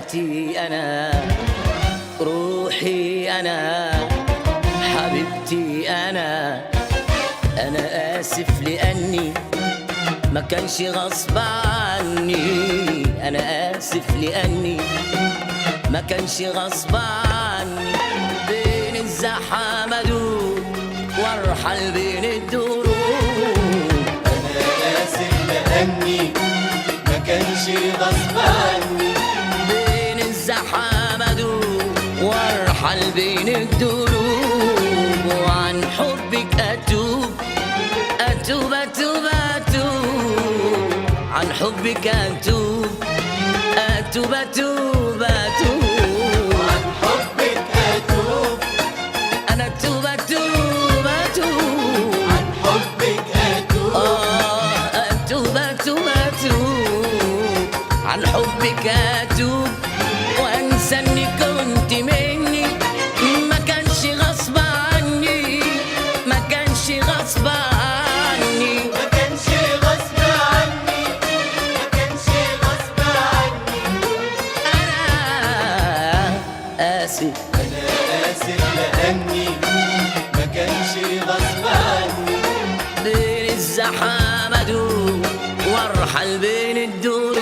حياتي أنا، روحي أنا، حبيبتي أنا آسف لأني ما كانش غصب عني، أنا آسف لأني ما كانش غصب عني. بين الزحام أدور وارحل بين الدروب، أنا آسف لأني ما كانش غصب عني. بين الزحام أدور وارحل بين الدروب، وعن حبك أتوب أتوب أتوب أتوب، عن حبك أتوب أتوب أتوب أتوب، عن حبك أتوب، أنا أتوب أتوب أتوب، عن حبك أتوب، أتوب أتوب أتوب، عن حبك أتوب، وأنسى إني كنت مني ما كانش غصب عني، ما كانش غصب عني، ما كانش غصب عني، ما كانش غصب عني. أنا آسف، أنا آسف لأني ما كانش غصب عني. بين الزحام أدور وارحل بين الدروب.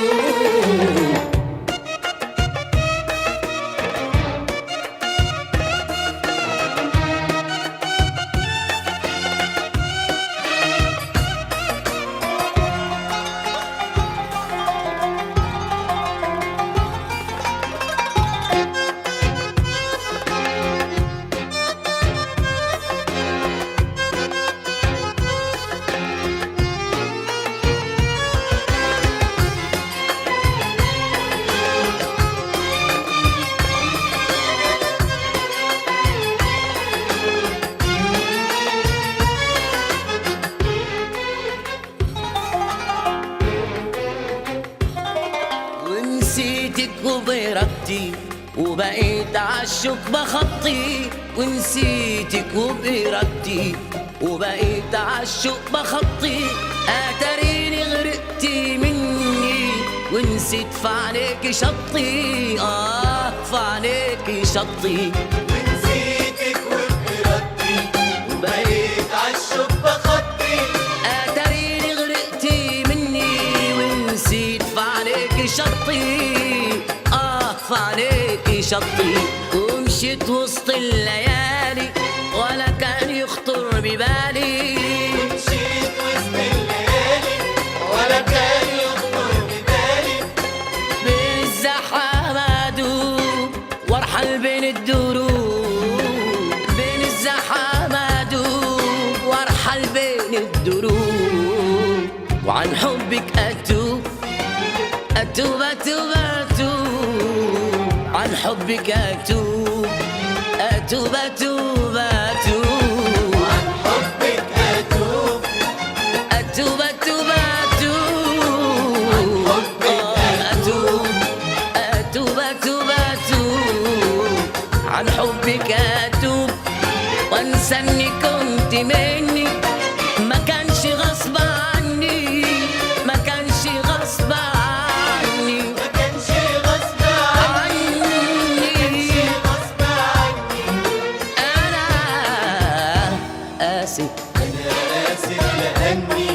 ونسيتك وبإرادتي وبقيت عالشوك بخطي، ونسيتك وبإرادتي وبقيت عالشوك بخطي، أتريني غرقتي مني ونسيت في عليك شطي، في عليك شطي، ونسيتك وبإرادتي وبقيت عالشوك بخطي، أتريني غرقتي مني ونسيت في عليك شطي، في عليك شطي، ومشيت وسط الليالي ولا كان يخطر ببالي، مشيت وسط الليالي ولا كان يخطر ببالي. بين الزحام أدوب وارحل بين الدروب، بين الزحام أدوب وارحل بين الدروب، وعن حبك أتوب أتوب أتوب أتوب، عن حبك أتوب أتوب أتوب أتوب، عن حبك أتوب، أتوب أتوب أتوب، أتوب أتوب أتوب، عن حبك أتوب، وأنسى إني كنت مني ما كانش غصب عني، ما كانش غصب عني، ما كانش غصب عني، غصب عني. أنا آسف، أنا آسف لأني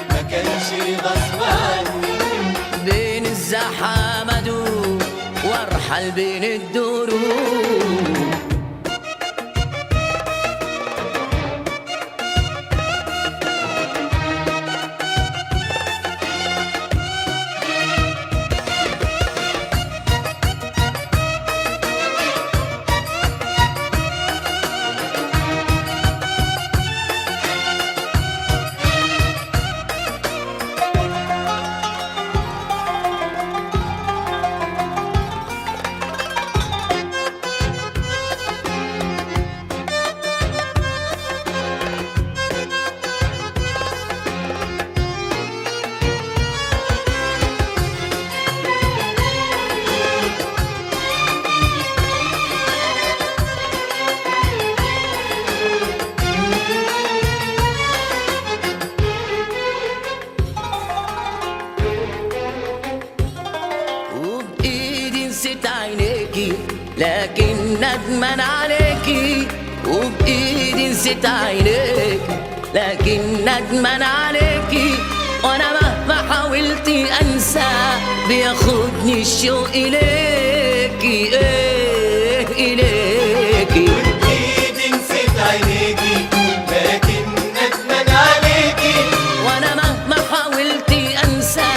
ما كانش غصب عني. بين الزحام أدور وارحل بين الدروب. ندمان عليكي وبإيدي نسيت عينيك، لكن ندمان عليكي وانا مهما حاولت انسى بياخدني الشوق اليكي، ايه اليكي. وبإيدي نسيت عينيكي لكن ندمان عليكي، وانا مهما حاولت انسى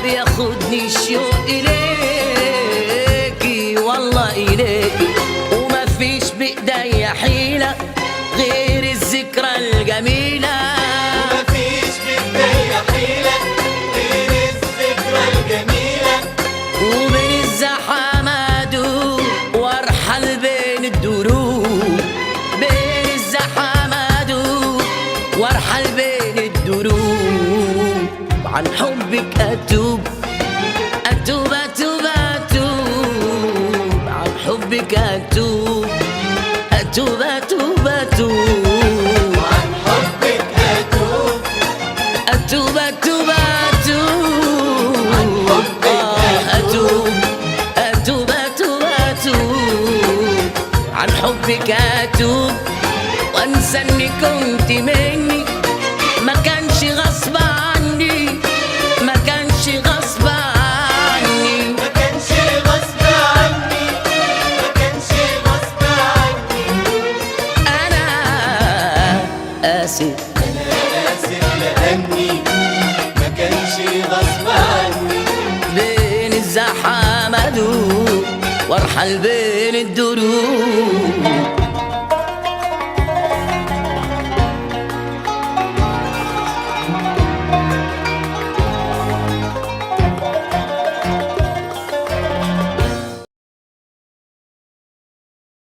بياخدني الشوق اليكي، والله اليكي. وما فيش بايديا حيلة غير الذكرى الجميلة، مفيش بإيديا حيلة غير الذكرى الجميلة. وبين الزحام ادوب وارحل بين الدروب، بين الزحام ادوب وارحل بين الدروب، عن حبك اتوب اتوب اتوب اتوب، عن حبك اتوب اتوب اتوب اتوب، وعن حبك أتوب اتوب اتوب اتوب، عن حبك اتوب اتوب اتوب اتوب، عن حبك اتوب وانسى اني كنت مني، ما كانش غصب عني، ما كانش غصب عني، ما كانش غصب عني، ما كانش غصب عني. انا اسف أنا آسف لأني ما كانش غصب عني. بين الزحام ادوب وارحل بين الدروب.